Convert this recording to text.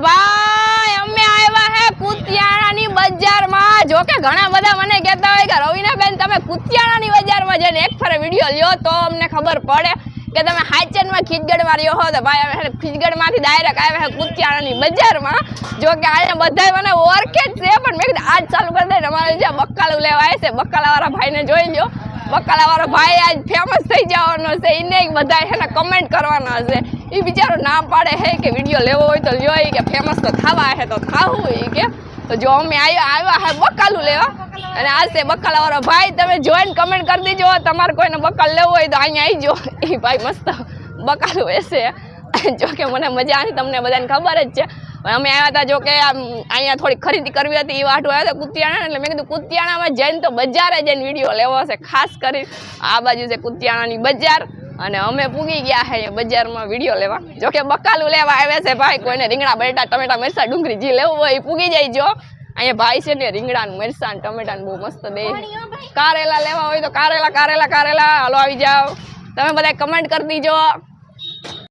ભાઈ અમે આવ્યા હે કુતિયાણાની બજારમાં। જો કે ઘણા બધા મને કહેતા હોય કે રવીનાબેન તમે કુતિયાણાની બજારમાં જઈને એક ફરે વિડીયો લ્યો તો અમને ખબર પડે કે તમે હાચનમાં ખીજગઢમાં રહ્યો હો। તો ભાઈ અમે ખીજગઢમાંથી ડાયરેક્ટ આવ્યા હે કુતિયાણાની બજારમાં। જો કે અહીંયા બધા મને ઓળખે જ છે પણ મેં કીધું આજ ચાલુ કરી દે અમારે જે બકાલું લેવા આવે છે બકાલાવાળા ભાઈને જોઈ લ્યો। બકાલાવાળો ભાઈ આજ ફેમસ થઈ જવાનો છે એને બધા એને કમેન્ટ કરવાના છે। એ બિચારો નામ પાડે હે કે વિડીયો લેવો હોય તો લ્યો કે ફેમસ તો થવા હે તો થાવું એ કે। તો જો અમે આવ્યા હે બકાલું લેવા અને આ છે બકાલાવાળો ભાઈ। તમે જોઈને કમેન્ટ કરી દેજો તમારે કોઈને બકાલ લેવું હોય તો અહીંયા આવી જાઓ। એ ભાઈ મસ્ત બકાલું વેચે। જો કે મને મજા આવી તમને બધાને ખબર જ છે। અમે આવ્યા હતા જો કે અહીંયા થોડી ખરીદી કરવી હતી એ વાટું આવ્યા હતા કુતિયાણા એટલે મેં કીધું કુતિયાણામાં જઈને તો બજારે જઈને વિડીયો લેવો છે ખાસ કરી। આ બાજુ છે કુતિયાણાની બજાર અને અમે પૂગી ગયા છે બજારમાં વિડીયો લેવા। જો કે બકાલું લેવા આવ્યા છે ભાઈ કોઈને રીંગણા બટેટા ટમેટા મરચા ડુંગળી જે લેવું હોય એ પૂગી જાય। જો અહીંયા ભાઈ છે ને રીંગણા મરચા ટમેટા બહુ મસ્ત દે। કારેલા લેવા હોય તો કારેલા હાલો આવી જાઓ। તમે બધા કમેન્ટ કરી દીજો।